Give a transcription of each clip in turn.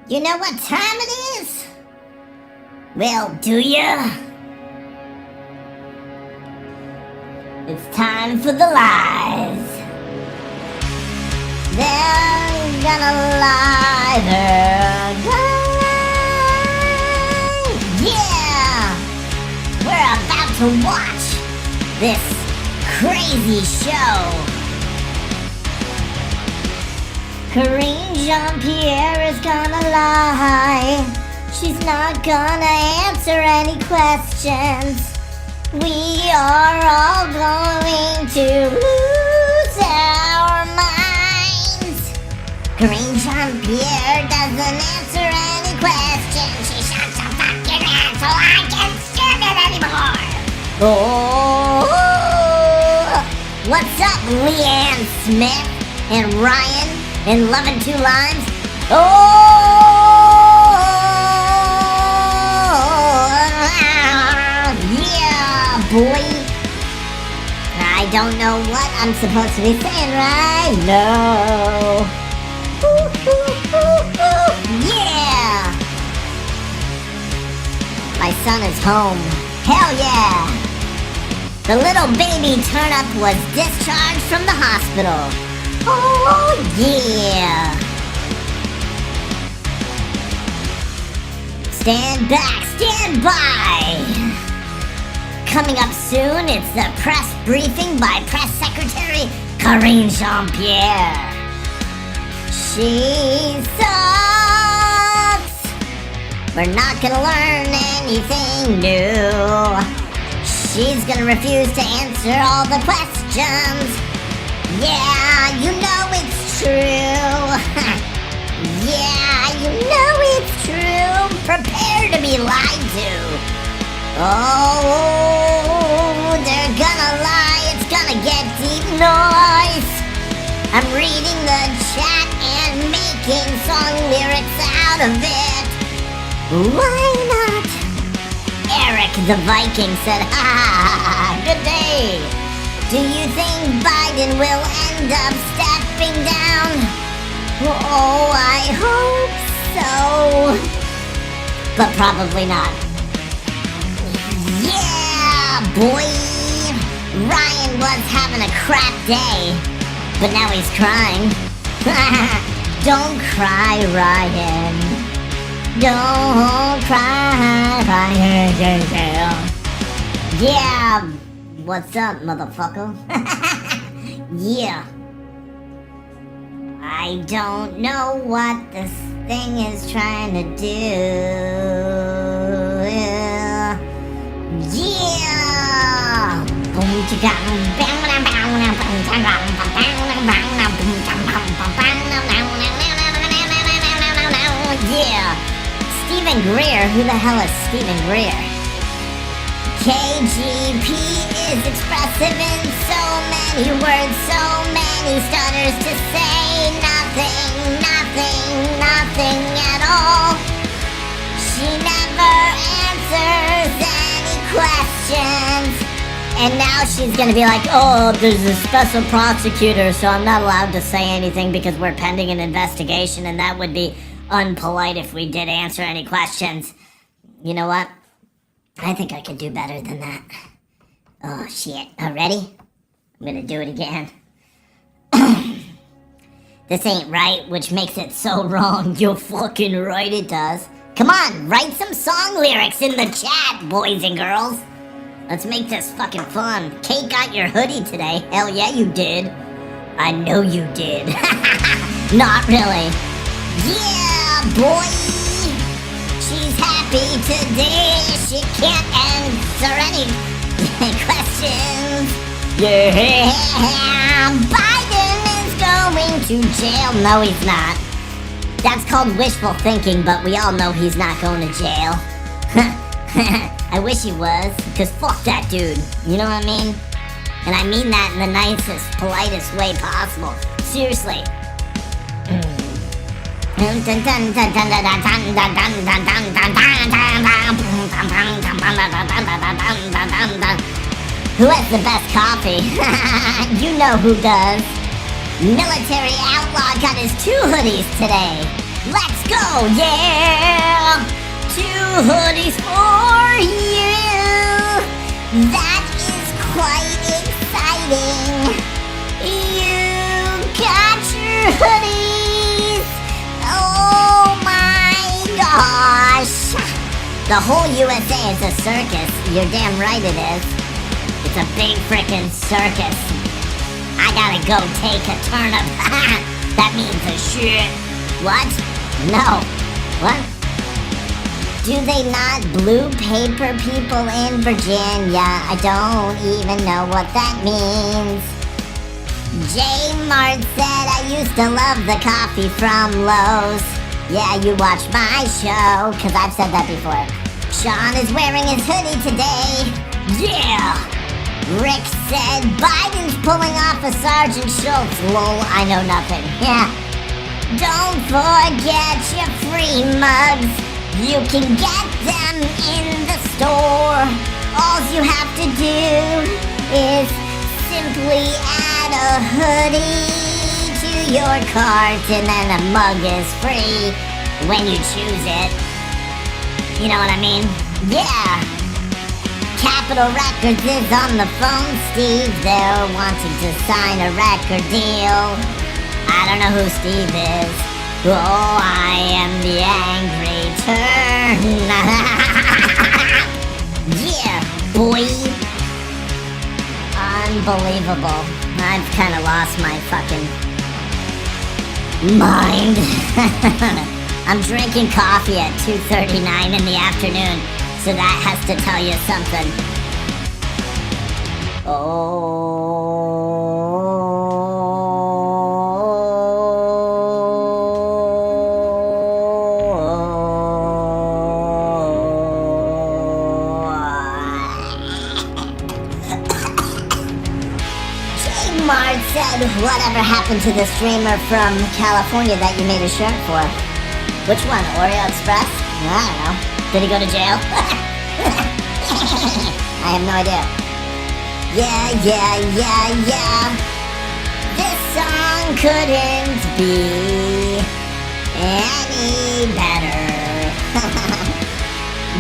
You know what time it is? Well, do ya? It's time for the lies. They're gonna lie, they're gonna lie. Yeah! We're about to watch this crazy show. Corinne Jean-Pierre is gonna lie. She's not gonna answer any questions. We are all going to lose our minds. Corinne Jean-Pierre doesn't answer any questions. She shuts her fucking ass so I can't stand it anymore. Oh, what's up, Leanne Smith and Ryan in Love in Two Lines? Boy, I don't know what I'm supposed to be saying right now. Yeah! My son is home. Hell yeah! The little baby turnip was discharged from the hospital. Oh yeah! Stand back, stand by! Coming up soon, it's the press briefing by Press Secretary Corinne Jean-Pierre. She sucks! We're not gonna learn anything new. She's gonna refuse to answer all the questions. Yeah, you know it's true. Yeah, you know it's true. Prepare to be lied to. Oh, they're gonna lie, it's gonna get deep noise. I'm reading the chat and making song lyrics out of it. Why not? Eric the Viking said, ha, good day. Do you think Biden will end up stepping down? Oh, I hope so. But probably not. Yeah, boy! Ryan was having a crap day, but now he's crying. Don't cry, Ryan. Don't cry, Ryan. Yeah, what's up, motherfucker? Yeah. I don't know what this thing is trying to do. Yeah! Yeah! Stephen Greer, who the hell is Stephen Greer? KGP is expressive in so many words, so many stutters to say nothing, nothing, nothing at all. She never answers any questions. And now she's gonna be like, oh, there's a special prosecutor, so I'm not allowed to say anything because we're pending an investigation, and that would be unpolite if we did answer any questions. You know what? I think I could do better than that. Oh, shit. Ready? I'm gonna do it again. This ain't right, which makes it so wrong. You're fucking right, it does. Come on, write some song lyrics in the chat, boys and girls. Let's make this fucking fun. Kate got your hoodie today. Hell yeah, you did. I know you did. Not really. Yeah, boy. She's happy today. She can't answer any questions. Yeah, Biden is going to jail. No, he's not. That's called wishful thinking, but we all know he's not going to jail. I wish he was, because fuck that dude. You know what I mean? And I mean that in the nicest, politest way possible. Seriously. Who has the best coffee? You know who does. Military Outlaw got his 2 hoodies today. Let's go, yeah! 2 hoodies for you! That is quite exciting! You got your hoodies! Oh my gosh! The whole USA is a circus. You're damn right it is. It's a big frickin' circus. I gotta go take a turnip. That means a shit. What? No. What? Do they not blue paper people in Virginia? I don't even know what that means. J Mart said I used to love the coffee from Lowe's. Yeah, you watch my show, cause I've said that before. Sean is wearing his hoodie today. Yeah! Rick said Biden's pulling off a Sergeant Schultz. Lol, I know nothing. Yeah. Don't forget your free mugs. You can get them in the store. All you have to do is simply add a hoodie to your cart, and then a mug is free when you choose it. You know what I mean? Yeah. Capitol Records is on the phone, Steve. They're wanting to sign a record deal. I don't know who Steve is. Oh, I am the angry turn. Yeah, boy. Unbelievable. I've kind of lost my fucking mind. I'm drinking coffee at 2:39 in the afternoon, so that has to tell you something. Mart said, whatever happened to the streamer from California that you made a shirt for? Which one? Oreo Express? I don't know. Did he go to jail? I have no idea. Yeah. This song couldn't be any better.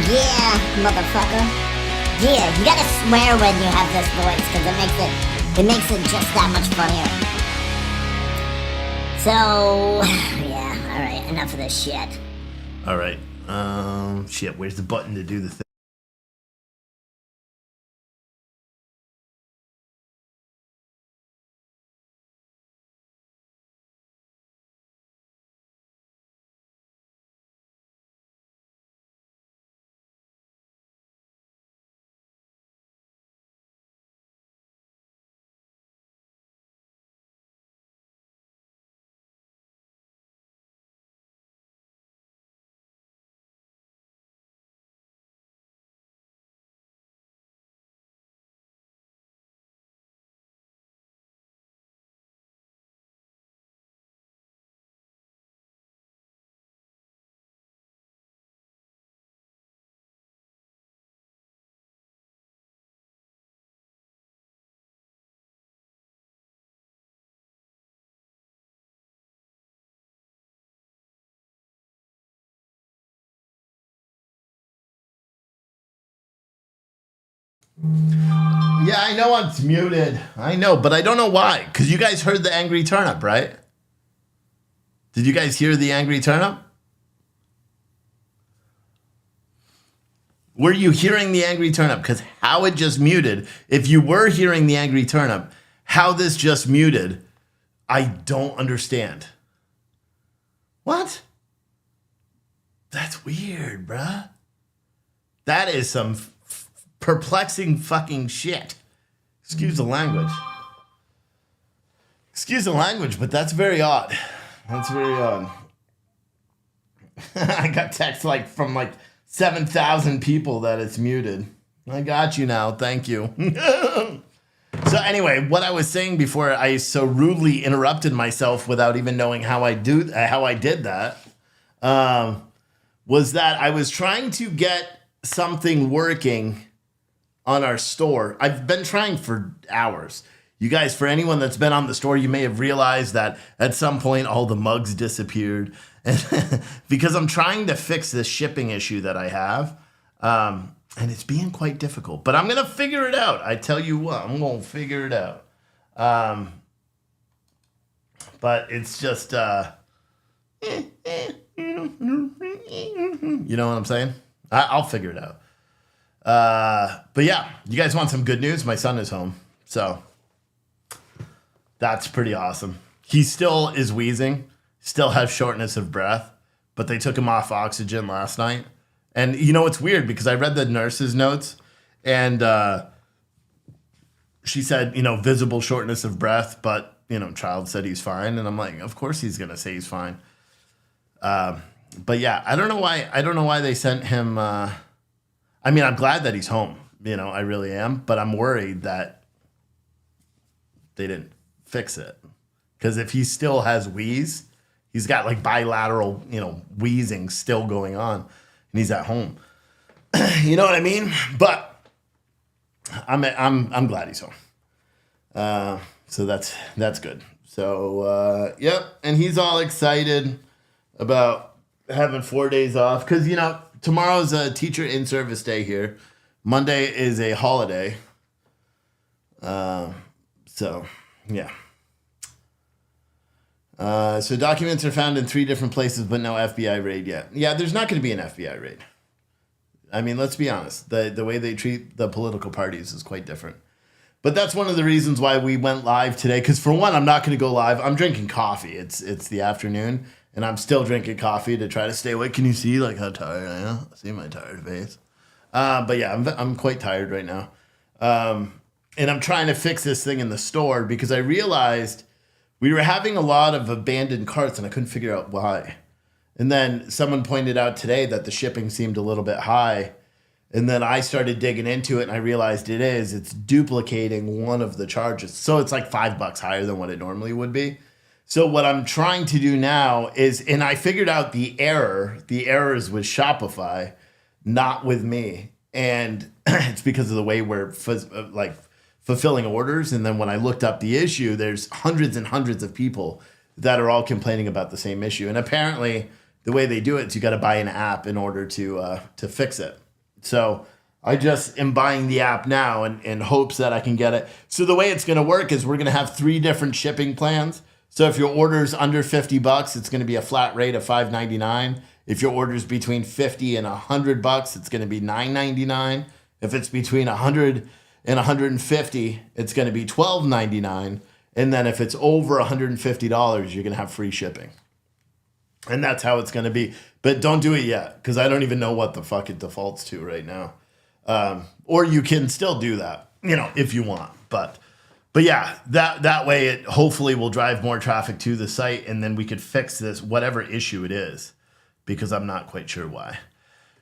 Yeah, motherfucker. Yeah, you gotta swear when you have this voice, because it makes it just that much funnier. So, yeah, alright, enough of this shit. Alright, shit, where's the button to do the thing? Yeah, I know it's muted. I know, but I don't know why. Because you guys heard the angry turnip, right? Did you guys hear the angry turnip? Were you hearing the angry turnip? Because how it just muted, if you were hearing the angry turnip, how this just muted, I don't understand. What? That's weird, bruh. That is some perplexing fucking shit. Excuse the language. Excuse the language, but that's very odd. That's very odd. I got texts like from like 7,000 people that it's muted. I got you now. Thank you. So anyway, what I was saying before I so rudely interrupted myself without even knowing how I did that, was that I was trying to get something working on our store. I've been trying for hours. You guys, for anyone that's been on the store, you may have realized that at some point all the mugs disappeared. And because I'm trying to fix this shipping issue that I have. And it's being quite difficult. But I'm going to figure it out. I tell you what, I'm going to figure it out. But it's just... you know what I'm saying? I'll figure it out. But yeah, you guys want some good news? My son is home. So that's pretty awesome. He still is wheezing, still has shortness of breath, but they took him off oxygen last night. And you know, it's weird because I read the nurse's notes and she said, you know, visible shortness of breath, but, you know, child said he's fine. And I'm like, of course he's going to say he's fine. But yeah, I don't know why they sent him. I mean, I'm glad that he's home. You know, I really am. But I'm worried that they didn't fix it. Because if he still has wheeze, he's got like bilateral, you know, wheezing still going on. And he's at home. You know what I mean? But I'm glad he's home. So that's good. So, yep. And he's all excited about having 4 days off because, you know, tomorrow's a teacher in-service day here. Monday is a holiday. So, yeah. So documents are found in 3 different places, but no FBI raid yet. Yeah, there's not going to be an FBI raid. I mean, let's be honest. The way they treat the political parties is quite different. But that's one of the reasons why we went live today. Because for one, I'm not going to go live. I'm drinking coffee. It's the afternoon. And I'm still drinking coffee to try to stay awake. Can you see like how tired I am? See my tired face. But yeah, I'm quite tired right now. And I'm trying to fix this thing in the store because I realized we were having a lot of abandoned carts and I couldn't figure out why. And then someone pointed out today that the shipping seemed a little bit high. And then I started digging into it and I realized it's duplicating one of the charges. So it's like $5 higher than what it normally would be. So what I'm trying to do now is, and I figured out the errors with Shopify, not with me. And it's because of the way we're fulfilling orders. And then when I looked up the issue, there's hundreds and hundreds of people that are all complaining about the same issue. And apparently the way they do it is you got to buy an app in order to fix it. So I just am buying the app now in hopes that I can get it. So the way it's going to work is we're going to have 3 different shipping plans. So if your order's under $50, it's going to be a flat rate of $5.99. If your order's between $50 and $100, it's going to be $9.99. If it's between $100 and $150, it's going to be $12.99. And then if it's over $150, you're going to have free shipping. And that's how it's going to be. But don't do it yet because I don't even know what the fuck it defaults to right now. Or you can still do that, you know, if you want. But yeah, that way it hopefully will drive more traffic to the site and then we could fix this, whatever issue it is, because I'm not quite sure why.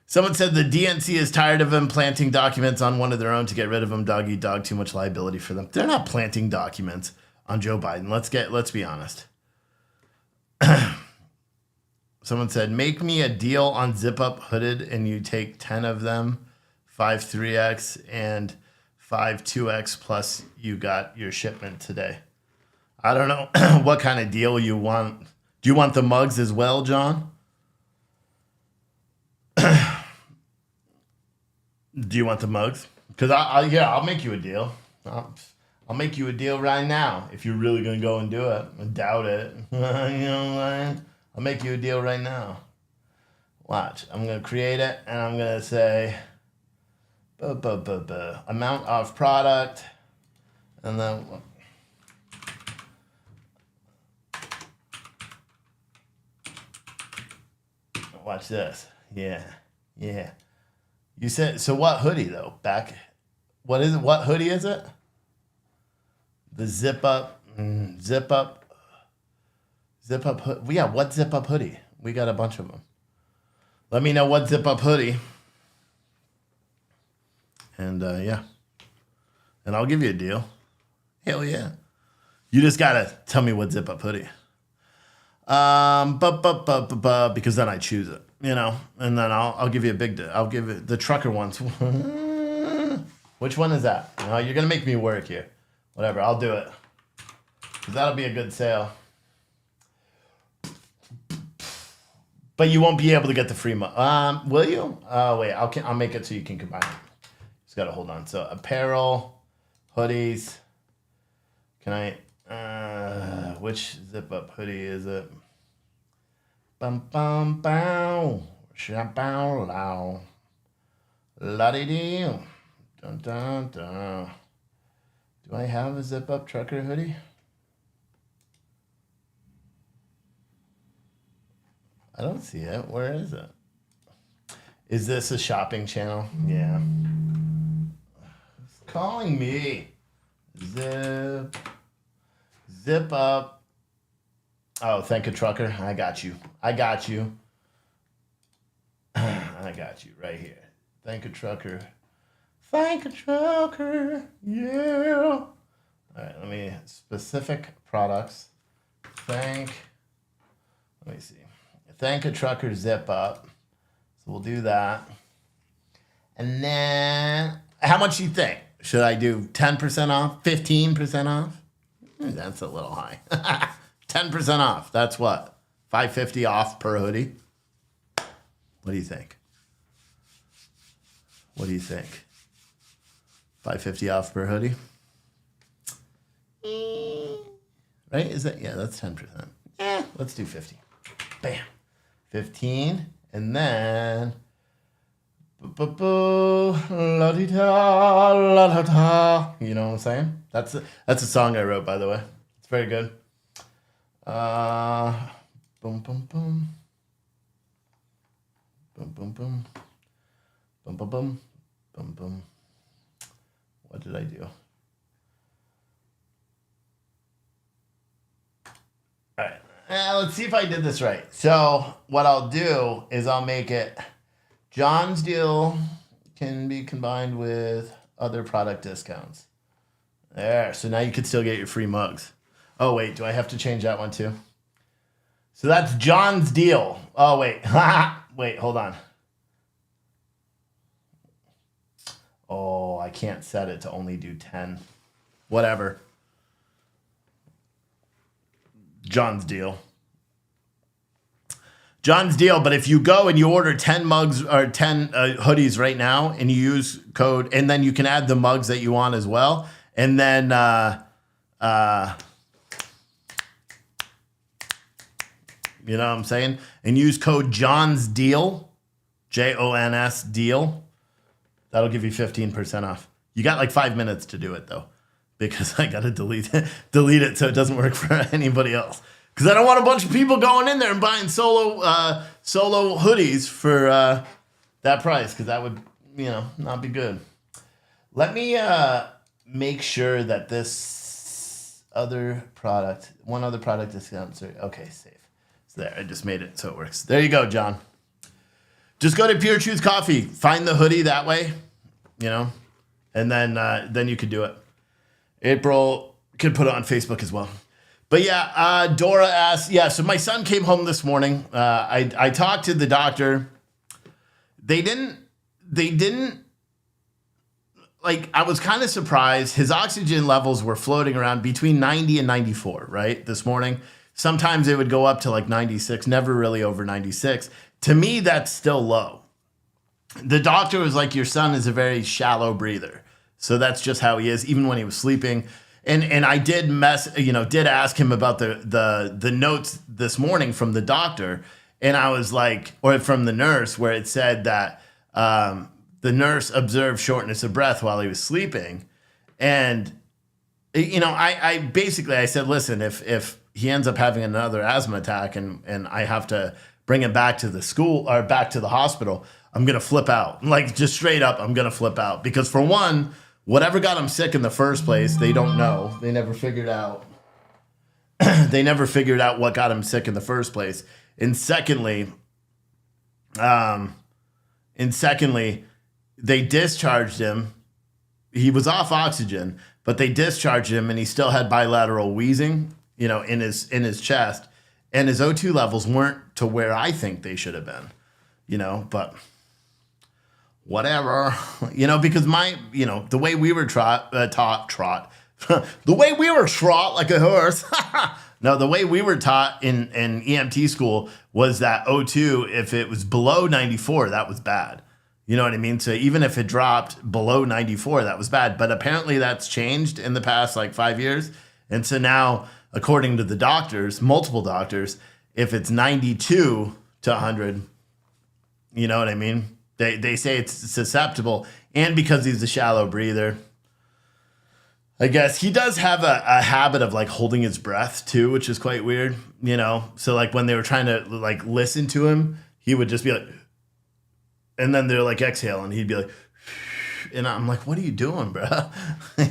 Someone said the DNC is tired of them planting documents on one of their own to get rid of them. Dog eat dog, too much liability for them. They're not planting documents on Joe Biden. Let's be honest. Someone said, make me a deal on Zip Up Hooded and you take 10 of them, 5 3X and 5 2X plus you got your shipment today. I don't know what kind of deal you want. Do you want the mugs as well, John? Do you want the mugs? Because I'll make you a deal. I'll make you a deal right now if you're really going to go and do it. I doubt it. You know what I mean? I'll make you a deal right now. Watch. I'm going to create it and I'm going to say amount of product and then watch this. Yeah. You said, so what hoodie though? What is it? What hoodie is it? The zip up hood. Yeah, what zip up hoodie? We got a bunch of them. Let me know what zip up hoodie. And yeah. And I'll give you a deal. Hell yeah. You just gotta tell me what zip up hoodie. Because then I choose it, you know, and then I'll give you a big. I'll give it the trucker ones. Which one is that? No, you're gonna make me work here. Whatever, I'll do it. 'Cause that'll be a good sale. But you won't be able to get the free will you? Oh, wait, I'll make it so you can combine it. Just got to hold on. So apparel, hoodies. Can I, which zip up hoodie is it? Bum, bum, bow. Shabow, low. La-dee-dee. Dun, dun, dun. Do I have a zip up trucker hoodie? I don't see it. Where is it? Is this a shopping channel? Yeah. It's calling me. Zip up. Oh, thank a trucker. I got you. I got you right here. Thank a trucker. Thank a trucker. Yeah. All right, let me, specific products. Let me see. Thank a trucker zip up. So we'll do that. And then, how much do you think? Should I do 10% off? 15% off? That's a little high. 10% off. That's what? $5.50 off per hoodie? What do you think? What do you think? $5.50 off per hoodie? Right? Is that? Yeah, that's 10%. Yeah, let's do 50. Bam. 15. And then... La-di-da, la-da-da. You know what I'm saying? That's a song I wrote, by the way. It's very good. Boom, boom, boom. Boom, boom, boom. Boom, boom, boom. Boom, boom. What did I do? All right. Let's see if I did this right. So what I'll do is I'll make it... John's deal can be combined with other product discounts. There. So now you can still get your free mugs. Oh, wait. Do I have to change that one too? So that's John's deal. Oh, wait. Wait, hold on. Oh, I can't set it to only do 10. Whatever. John's deal. John's deal, but if you go and you order 10 mugs or 10 hoodies right now and you use code, and then you can add the mugs that you want as well. And then, you know what I'm saying? And use code John's deal, JONS deal. That'll give you 15% off. You got like 5 minutes to do it though, because I got to delete it so it doesn't work for anybody else. Because I don't want a bunch of people going in there and buying solo hoodies for that price, because that would, not be good. Let me make sure that this one other product discount. Okay, safe. So there, I just made it so it works. There you go, John. Just go to Pure Truth Coffee. Find the hoodie that way, and then you could do it. April could put it on Facebook as well. But yeah, Dora asked, so my son came home this morning. I talked to the doctor. They didn't, I was kind of surprised. His oxygen levels were floating around between 90 and 94, right? This morning. Sometimes it would go up to like 96, never really over 96. To me, that's still low. The doctor was like, your son is a very shallow breather. So that's just how he is, even when he was sleeping. And I did ask him about the notes this morning from the doctor, and I was like, or from the nurse, where it said that the nurse observed shortness of breath while he was sleeping, and I said, listen, if he ends up having another asthma attack and I have to bring him back to the school or back to the hospital, I'm gonna flip out, like just straight up, I'm gonna flip out, because for one, whatever got him sick in the first place, they don't know. They never figured out. They never figured out what got him sick in the first place. And secondly, they discharged him. He was off oxygen, but they discharged him, and he still had bilateral wheezing, in his chest, and his O2 levels weren't to where I think they should have been, but. Whatever, because the way we were taught The way we were trot like a horse. No, the way we were taught in EMT school was that O2, if it was below 94, that was bad. You know what I mean? So even if it dropped below 94, that was bad. But apparently that's changed in the past like 5 years. And so now, according to the doctors, multiple doctors, if it's 92 to 100, you know what I mean? They say it's susceptible. And because he's a shallow breather, I guess he does have a habit of like holding his breath too, which is quite weird, you know? So like when they were trying to like listen to him, he would just be like, and then they're like exhale and he'd be like, and I'm like, what are you doing, bro?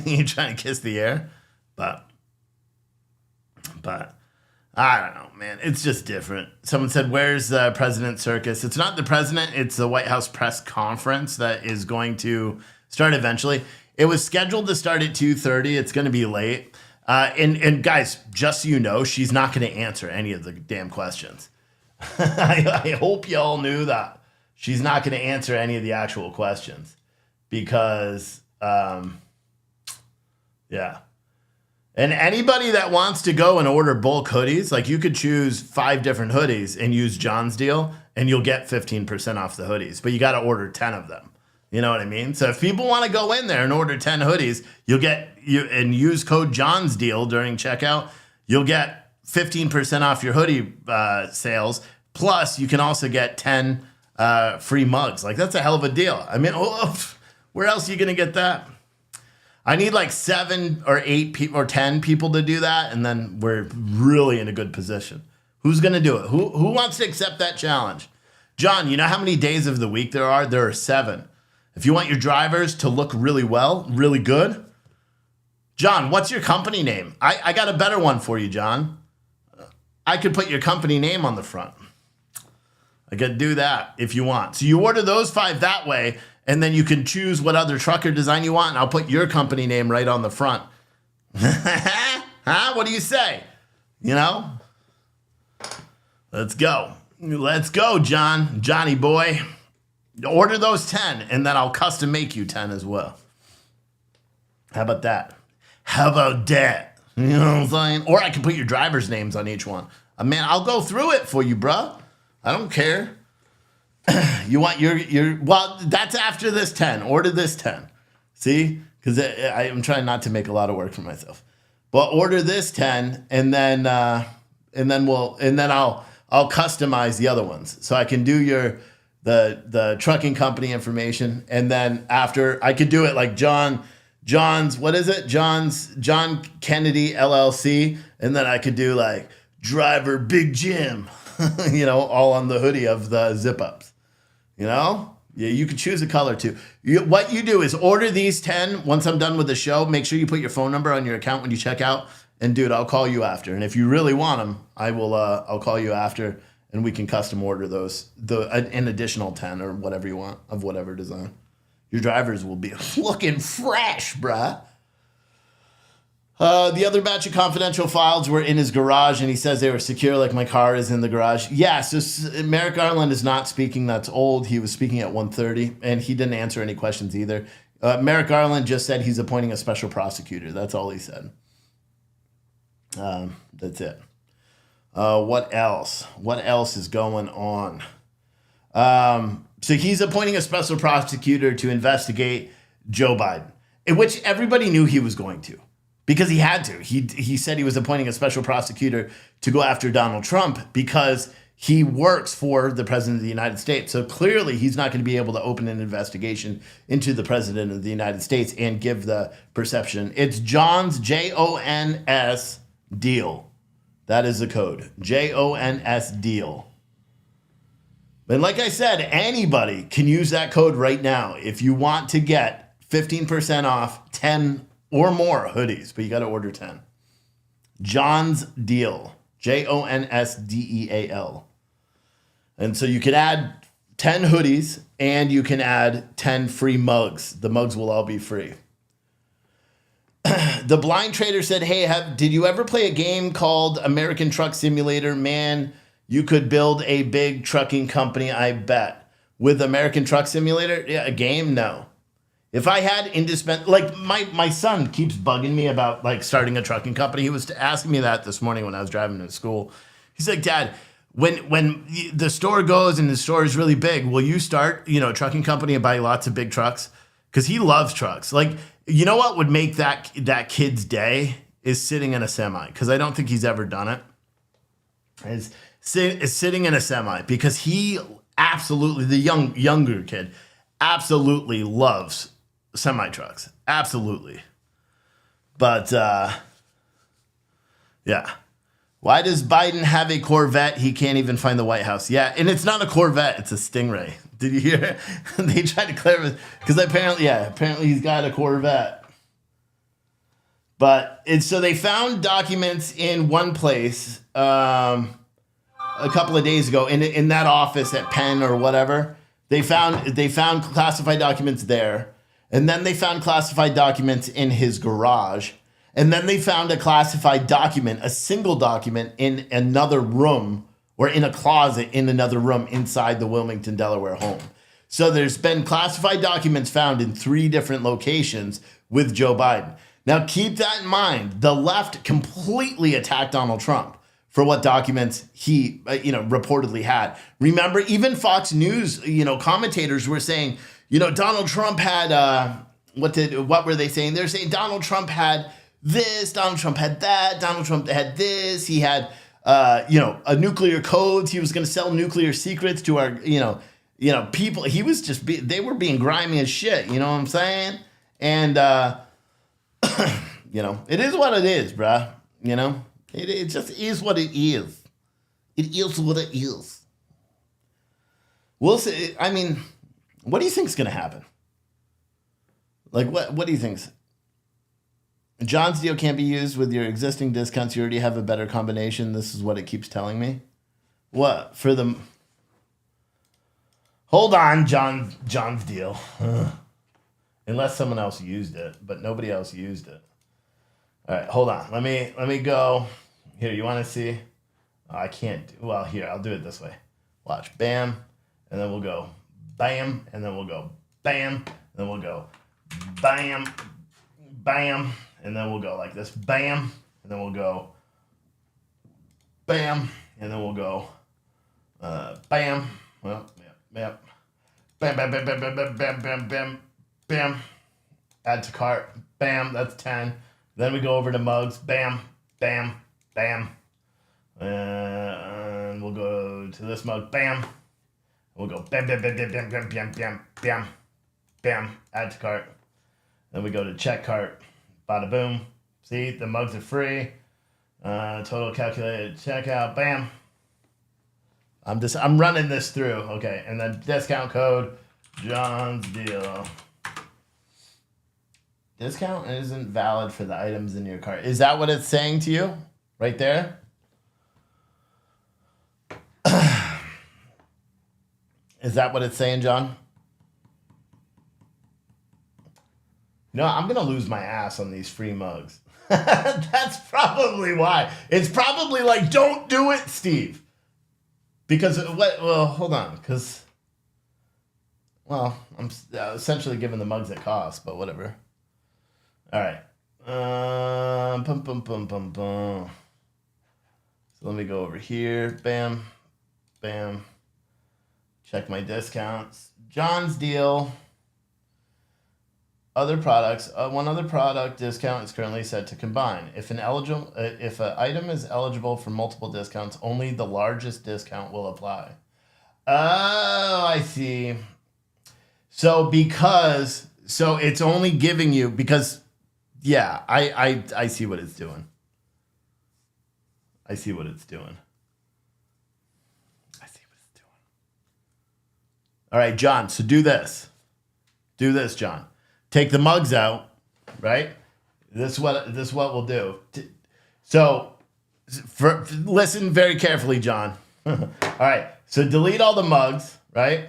You trying to kiss the air? But I don't know, man. It's just different. Someone said, where's the President Circus? It's not the president. It's the White House press conference that is going to start eventually. It was scheduled to start at 2:30. It's going to be late. And guys, just so you know, she's not going to answer any of the damn questions. I hope you all knew that. She's not going to answer any of the actual questions because, yeah. And anybody that wants to go and order bulk hoodies, like you could choose 5 different hoodies and use John's deal and you'll get 15% off the hoodies, but you got to order 10 of them. You know what I mean? So if people want to go in there and order 10 hoodies, and use code John's deal during checkout, you'll get 15% off your hoodie sales. Plus you can also get 10 free mugs. Like that's a hell of a deal. I mean, where else are you going to get that? I need like 7 or 8 people or 10 people to do that. And then we're really in a good position. Who's going to do it? Who wants to accept that challenge? John, you know how many days of the week there are? There are 7. If you want your drivers to look really well, really good. John, what's your company name? I got a better one for you, John. I could put your company name on the front. I could do that if you want. So you order those 5 that way, and then you can choose what other trucker design you want, and I'll put your company name right on the front. Huh? What do you say? You know? Let's go. Let's go, John. Johnny boy. Order those 10, and then I'll custom make you 10 as well. How about that? How about that? You know what I'm saying? Or I can put your driver's names on each one. Man, I'll go through it for you, bruh. I don't care. You want your well, that's after this 10. Order this 10. See? Because I'm trying not to make a lot of work for myself. But order this 10, and then I'll customize the other ones. So I can do the trucking company information, and then after I could do it like John's what is it? John Kennedy LLC, and then I could do like driver Big Jim, you know, all on the hoodie of the zip ups. You know? Yeah, you could choose a color too. What you do is order these 10. Once I'm done with the show, make sure you put your phone number on your account when you check out. And dude, I'll call you after. And if you really want them, I'll call you after, and we can custom order those, an additional 10 or whatever you want of whatever design. Your drivers will be looking fresh, bruh. The other batch of confidential files were in his garage, and he says they were secure like my car is in the garage. Yeah, so Merrick Garland is not speaking. That's old. He was speaking at 1:30, and he didn't answer any questions either. Merrick Garland just said he's appointing a special prosecutor. That's all he said. That's it. What else? What else is going on? So he's appointing a special prosecutor to investigate Joe Biden, which everybody knew he was going to. Because he had to. He said he was appointing a special prosecutor to go after Donald Trump because he works for the president of the United States. So clearly he's not going to be able to open an investigation into the president of the United States and give the perception. It's John's JONS deal. That is the code. JONS deal. And like I said, anybody can use that code right now if you want to get 15% off 10 or more hoodies, but you got to order 10. John's deal. JONSDEAL. And so you can add 10 hoodies and you can add 10 free mugs. The mugs will all be free. The Blind Trader said, hey, did you ever play a game called American Truck Simulator? Man, you could build a big trucking company, I bet. With American Truck Simulator? Yeah, a game? No. If I had like my son keeps bugging me about like starting a trucking company. He was asking me that this morning when I was driving to school. He's like, Dad, when the store goes and the store is really big, will you start, a trucking company and buy lots of big trucks? Because he loves trucks. Like, you know what would make that kid's day is sitting in a semi. Because I don't think he's ever done it. Is sitting in a semi because he absolutely, the younger kid, absolutely loves semi trucks. Absolutely. But yeah. Why does Biden have a Corvette? He can't even find the White House. Yeah, and it's not a Corvette, it's a Stingray. Did you hear? They tried to clarify because apparently he's got a Corvette. But so they found documents in one place a couple of days ago in that office at Penn or whatever. They found classified documents there, and then they found classified documents in his garage. And then they found a classified document, a single document in another room or in a closet in another room inside the Wilmington, Delaware home. So there's been classified documents found in 3 different locations with Joe Biden. Now, keep that in mind. The left completely attacked Donald Trump for what documents he, reportedly had. Remember, even Fox News, commentators were saying, Donald Trump had, what were they saying? They're saying Donald Trump had this, Donald Trump had that, Donald Trump had this, he had, a nuclear codes, he was going to sell nuclear secrets to our, people, he was they were being grimy as shit, you know what I'm saying? And, it is what it is, bruh, it just is what it is. It is what it is. We'll see, I mean, what do you think's going to happen? Like, what do you think's? John's deal can't be used with your existing discounts. You already have a better combination. This is what it keeps telling me. What? For the... Hold on, John's deal. Unless someone else used it, but nobody else used it. All right, hold on. Let me go. Here, you want to see? Oh, I can't. Well, here, I'll do it this way. Watch. Bam. And then we'll go bam. And then we'll go bam. And then we'll go bam. Bam. And then we'll go like this, bam, and then we'll go, bam, and then we'll go, bam, well, bam, bam, bam, bam, bam, bam, bam, bam, bam, bam, bam, add to cart, bam, that's 10. Then we go over to mugs, bam, bam, bam, and we'll go to this mug, bam, we'll go bam, bam, bam, bam, bam, bam, bam, bam, bam, bam, add to cart. Then we go to check cart. Bada boom. See, the mugs are free. Total calculated checkout. Bam. I'm running this through. Okay. And then discount code, John's deal. Discount isn't valid for the items in your cart. Is that what it's saying to you? Right there? Is that what it's saying, John? I'm going to lose my ass on these free mugs. That's probably why. It's probably like, don't do it, Steve. Because, hold on. Because, I'm essentially giving the mugs at cost, but whatever. All right. So let me go over here. Bam. Bam. Check my discounts. John's deal. Other products. One other product discount is currently set to combine. If an item is eligible for multiple discounts, only the largest discount will apply. Oh, I see. So it's only giving you because, yeah, I see what it's doing. I see what it's doing. All right, John. So do this. Do this, John. Take the mugs out, right? This is what we'll do. So, listen very carefully, John. All right. So delete all the mugs, right?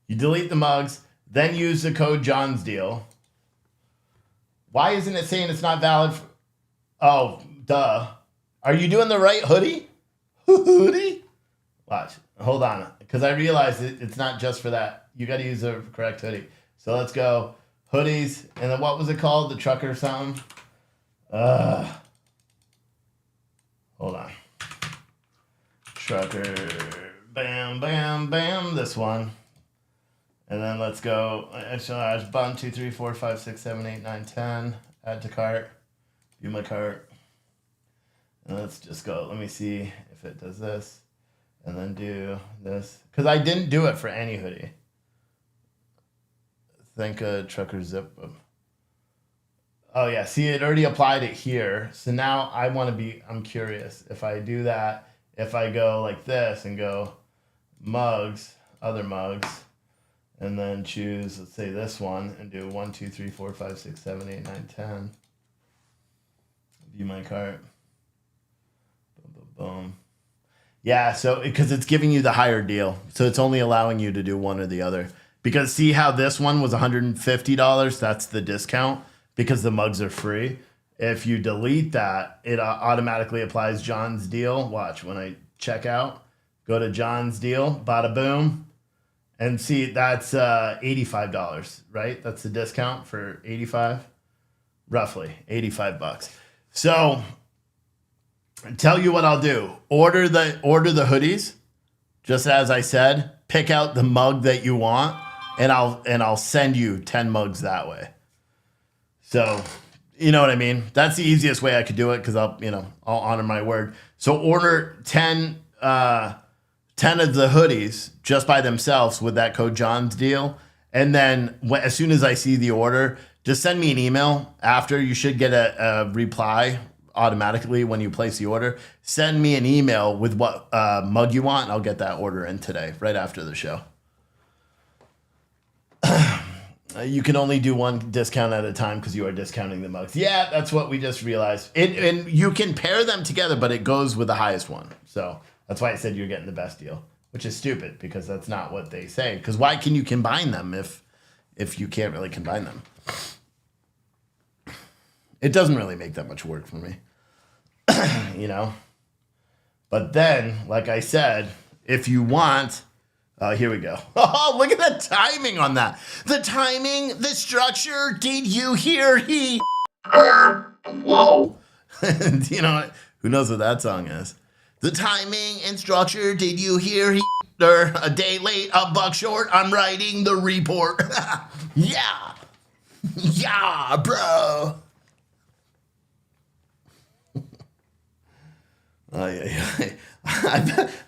You delete the mugs, then use the code John's deal. Why isn't it saying it's not valid? Oh, duh. Are you doing the right hoodie? Hoodie? Watch. Hold on, because I realized it's not just for that. You got to use the correct hoodie. So let's go. hoodies, and then what was it called? The trucker something? Hold on. Trucker, bam, bam, bam, this one. And then let's go, button 2, 3, 4, 5, 6, 7, 8, 9, 10. Add to cart, view my cart. And let's just go, let me see if it does this. And then do this. Because I didn't do it for any hoodie. Think trucker zip. Oh yeah, see, it already applied it here. So now I'm curious. If I do that, if I go like this and go mugs, other mugs, and then choose, let's say this one, and do 1, 2, 3, 4, 5, 6, 7, 8, 9, 10. View my cart. Boom, boom, boom. Yeah, so because it's giving you the higher deal. So it's only allowing you to do one or the other. Because see how this one was $150? That's the discount because the mugs are free. If you delete that, it automatically applies John's deal. Watch, when I check out, go to John's deal, bada boom. And see, that's $85, right? That's the discount for 85, roughly $85. So tell you what I'll do. Order the hoodies, just as I said. Pick out the mug that you want, and I'll send you 10 mugs that way. So, you know what I mean? That's the easiest way I could do it because I'll honor my word. So order 10 of the hoodies just by themselves with that code John's deal. And then as soon as I see the order, just send me an email after. You should get a reply automatically when you place the order. Send me an email with what mug you want, and I'll get that order in today, right after the show. You can only do one discount at a time because you are discounting the mugs. Yeah, that's what we just realized. And you can pair them together, but it goes with the highest one. So that's why I said you're getting the best deal, which is stupid because that's not what they say. Because why can you combine them if you can't really combine them? It doesn't really make that much work for me, But then, like I said, if you want, here we go. Oh, look at the timing on that. The timing, the structure. Did you hear he? Whoa. Who knows what that song is? The timing and structure. Did you hear he? A day late, a buck short. I'm writing the report. Yeah. Yeah, bro.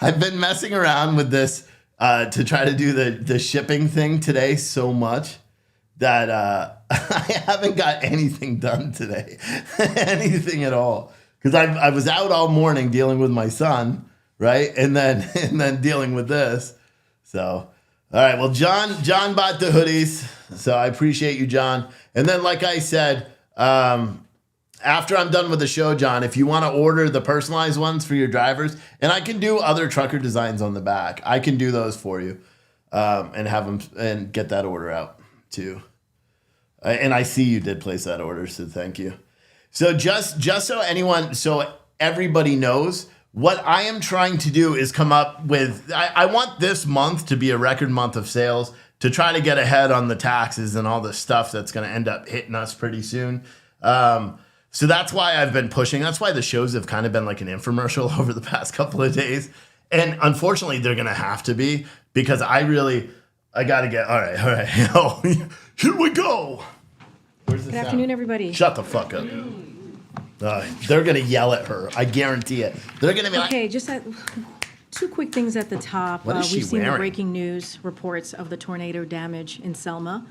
I've been messing around with this to try to do the shipping thing today so much that I haven't got anything done today. Anything at all. Because I was out all morning dealing with my son, right? And then dealing with this. So, all right. Well, John bought the hoodies. So I appreciate you, John. And then, like I said, after I'm done with the show, John, if you want to order the personalized ones for your drivers, and I can do other trucker designs on the back, I can do those for you, and have them and get that order out too. And I see you did place that order, so thank you. So just so everybody knows, what I am trying to do is come up with. I want this month to be a record month of sales to try to get ahead on the taxes and all the stuff that's going to end up hitting us pretty soon. So that's why I've been pushing. That's why the shows have kind of been like an infomercial over the past couple of days. And unfortunately, they're going to have to be because I got to get, all right. Oh, here we go. Where's the Good sound? afternoon, everybody. Shut the fuck up. They're going to yell at her. I guarantee it. They're going to be like. Okay, just two quick things at the top. What is she We've seen wearing? the breaking news reports of the tornado damage in Selma.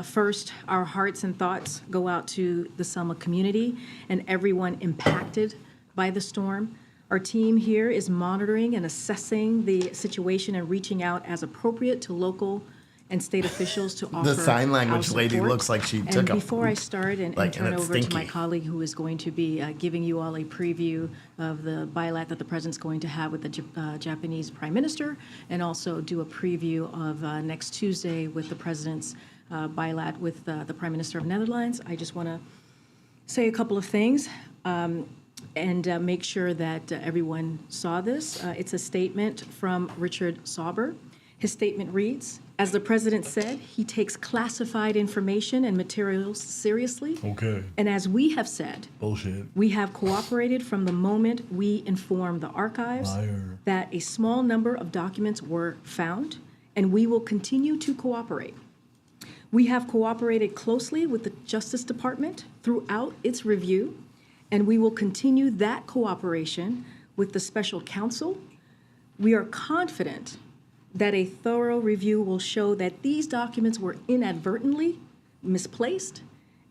First, our hearts and thoughts go out to the Selma community and everyone impacted by the storm. Our team here is monitoring and assessing the situation and reaching out as appropriate to local and state officials to offer The sign language our lady support. looks like she And took a before I start and and turn it's over to my stinky. colleague who is going to be giving you all a preview of the bilat that the president's going to have with the Japanese Prime Minister, and also do a preview of next Tuesday with the president's bilat with the Prime Minister of Netherlands. I just want to say a couple of things and make sure that everyone saw this. It's a statement from Richard Sauber. His statement reads, As the president said, he takes classified information and materials seriously. Okay. And as we have said, Bullshit. we have cooperated from the moment we informed the archives Liar. that a small number of documents were found, and we will continue to cooperate. We have cooperated closely with the Justice Department throughout its review, and we will continue that cooperation with the special counsel. We are confident that a thorough review will show that these documents were inadvertently misplaced,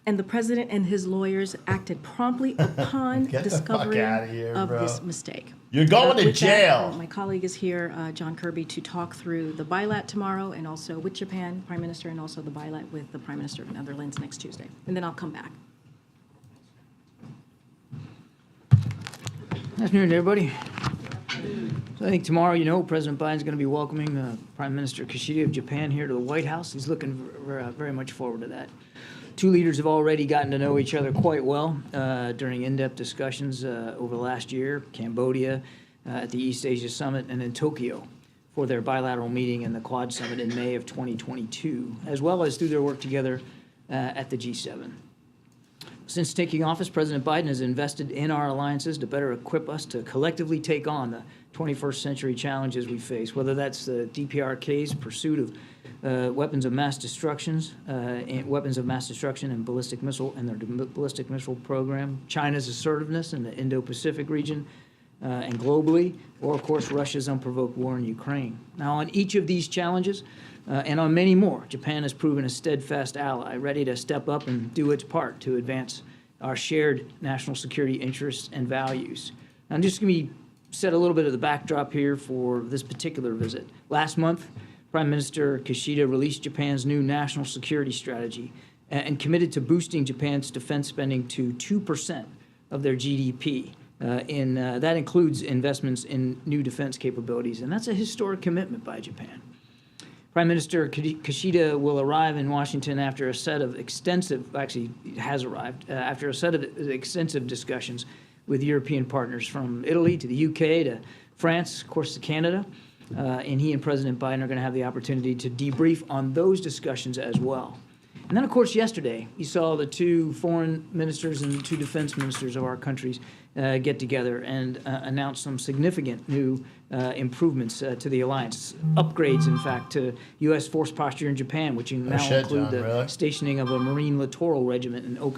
and the president and his lawyers acted promptly upon Get the discovery fuck outta here, of bro. this mistake. You're going to With that, jail. my colleague is here, John Kirby, to talk through the bilat tomorrow, and also with Japan Prime Minister, and also the bilat with the Prime Minister of Netherlands next Tuesday. And then I'll come back. Good afternoon, everybody. So I think tomorrow, President Biden's going to be welcoming Prime Minister Kishida of Japan here to the White House. He's looking very much forward to that. Two leaders have already gotten to know each other quite well during in-depth discussions over the last year, Cambodia, at the East Asia Summit, and in Tokyo for their bilateral meeting and the Quad Summit in May of 2022, as well as through their work together at the G7. Since taking office, President Biden has invested in our alliances to better equip us to collectively take on the 21st century challenges we face, whether that's the DPRK's pursuit of weapons of mass destruction and ballistic missile and their ballistic missile program, China's assertiveness in the Indo-Pacific region and globally, or of course Russia's unprovoked war in Ukraine. Now, on each of these challenges and on many more, Japan has proven a steadfast ally, ready to step up and do its part to advance our shared national security interests and values. Now, I'm just going to set a little bit of the backdrop here for this particular visit. Last month, Prime Minister Kishida released Japan's new national security strategy and committed to boosting Japan's defense spending to 2% of their GDP. That includes investments in new defense capabilities, and that's a historic commitment by Japan. Prime Minister Kishida will arrive in Washington after a set of extensive discussions with European partners from Italy to the UK to France, of course, to Canada. And he and President Biden are going to have the opportunity to debrief on those discussions as well. And then, of course, yesterday, you saw the two foreign ministers and the two defense ministers of our countries get together and announce some significant new improvements to the alliance. Upgrades, in fact, to U.S. force posture in Japan, which now include the stationing of a Marine littoral regiment in Okinawa.